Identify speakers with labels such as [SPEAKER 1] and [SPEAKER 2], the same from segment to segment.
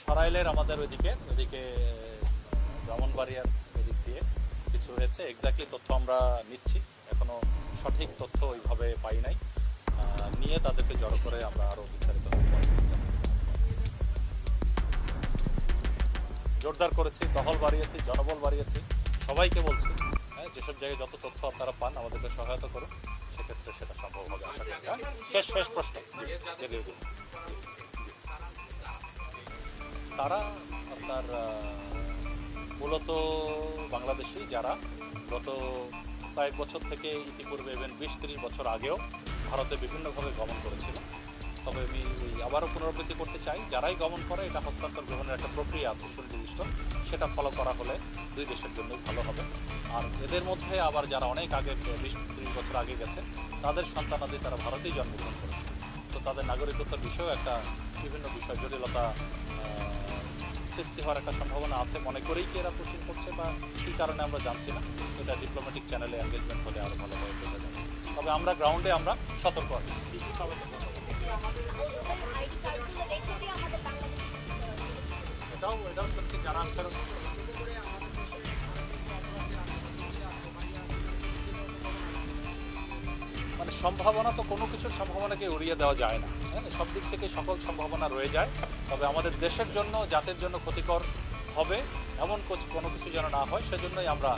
[SPEAKER 1] সরাইলের আমাদের ওইদিকে ব্রাহ্মণবাড়িয়ার ওইদিক দিয়ে কিছু হয়েছে। এক্স্যাক্টলি তথ্য আমরা নিচ্ছি, এখনো সঠিক তথ্য ওইভাবে পাই নাই। নিয়ে তাদেরকে জড়ো করে আমরা আরও বিস্তারিত জোরদার করেছি, টহল বাড়িয়েছি, জনবল বাড়িয়েছি। সবাইকে বলছি, হ্যাঁ, যেসব জায়গায় যত তথ্য আপনারা পান আমাদেরকে সহায়তা করুন, সেক্ষেত্রে সেটা সম্ভব হবে আশা করি। শেষ প্রশ্ন। তারা আপনার মূলত বাংলাদেশি, যারা গত কয়েক বছর থেকে ইতিপূর্বে ইভেন 20-30 বছর আগেও ভারতে বিভিন্নভাবে গমন করেছিল। তবে আমি আবারও পুনরাবৃত্তি করতে চাই, যারাই গমন করে এটা হস্তান্তর গ্রহণের একটা প্রক্রিয়া আছে সুনির্দিষ্ট, সেটা ফলো করা হলে দুই দেশের জন্যই ভালো হবে। আর এদের মধ্যে আবার যারা অনেক আগে 20-30 বছর আগে গেছে, তাদের সন্তানাদি তারা ভারতেই জন্মগ্রহণ করেছে। তো তাদের নাগরিকত্বের বিষয়েও একটা বিভিন্ন বিষয় জটিলতা সৃষ্টি হওয়ার একটা সম্ভাবনা আছে, মনে করেই কি এরা কোশ্চেন করছে বা কী কারণে আমরা জানছি না। এটা ডিপ্লোম্যাটিক চ্যানেলে এনগেজমেন্ট হলে আরও ভালোভাবে বোঝা যাবে। তবে আমরা গ্রাউন্ডে আমরা সতর্ক আছি। এটাও সত্যি, যারা মানে সম্ভাবনা তো কোনো কিছুর সম্ভাবনাকে উড়িয়ে দেওয়া যায় না, হ্যাঁ, সব দিক থেকে সকল সম্ভাবনা রয়ে যায়। তবে আমাদের দেশের জন্য, জাতির জন্য ক্ষতিকর হবে এমন কোনো কিছু যেন না হয়, সেজন্যই আমরা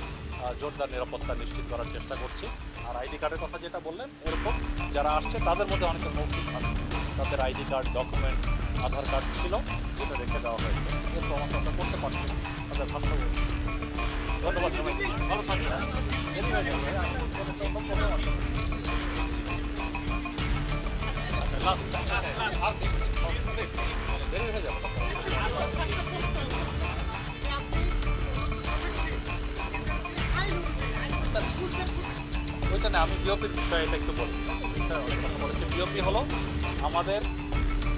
[SPEAKER 1] জোরদার নিরাপত্তা নিশ্চিত করার চেষ্টা করছি। আর আইডি কার্ডের কথা যেটা বললেন, এরকম যারা আসছে তাদের মধ্যে অনেকে মৌখিক আছে, তাদের আইডি কার্ড, ডকুমেন্ট, আধার কার্ড ছিল, যেটা রেখে দেওয়া হয়েছে। এর প্রমাণ আমরা করতে পারছি তাদের ভাষ্য। ধন্যবাদ সবাইকে, ভালো থাকবেন। দেরি হয়ে যাবে। ওইটা না, আমি বিওপির বিষয়ে এটা একটু বলি। বিষয়ে অনেক কথা বলেছি। বিওপি হলো আমাদের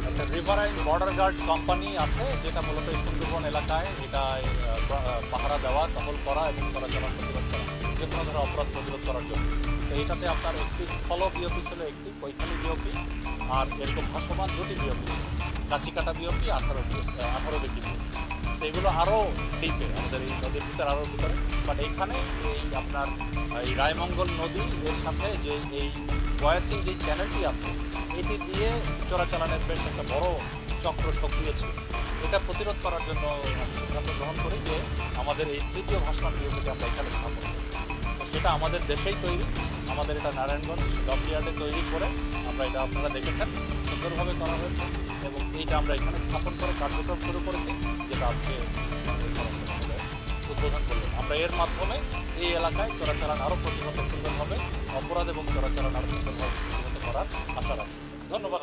[SPEAKER 1] একটা রিভারাইন বর্ডার গার্ড কোম্পানি আছে, যেটা মূলত এই সুন্দরবন এলাকায় এটা পাহারা দেওয়া, টহল করা এবং চলাচল প্রতিরোধ করা, যে কোনো ধরনের অপরাধ প্রতিরোধ করার জন্য। তো এটাতে আপনার একটি স্থল বিওপি ছিল, একটি কৈখালী বিওপি, আর এরকম ভাসমান 2টি বিওপি, কাঁচিকাটা বিওপি, 18 বিটি। সেইগুলো আরও ডিপে আমাদের এই নদীর ভিতরে, আরও ভিতরে। বাট এইখানে এই আপনার এই রায়মঙ্গল নদী এর সাথে যে এই বয়াসিং যে চ্যানেলটি আছে, এটি দিয়ে চোরাচালানের বেশ একটা বড় চক্র সক্রিয় ছিল। এটা প্রতিরোধ করার জন্য সিদ্ধান্ত গ্রহণ করি যে আমাদের এই 3য় ভাসমান বিওপিটি আমরা এখানে স্থাপন করি। তো সেটা আমাদের দেশেই তৈরি, আমাদের এটা নারায়ণগঞ্জ ডকইয়ার্ডে তৈরি করে আমরা, এটা আপনারা দেখেছেন সুন্দরভাবে করা হয়েছে, এবং এইটা আমরা এখানে স্থাপন করে কার্যক্রম শুরু করেছি, যেটা আজকে উদ্বোধন করলাম। আমরা এর মাধ্যমে এই এলাকায় চোরাচালান আরও প্রতিহত সুন্দরভাবে, অপরাধ এবং চোরাচালান আরও সুন্দরভাবে প্রতিহত করার আশা রাখি। ধন্যবাদ।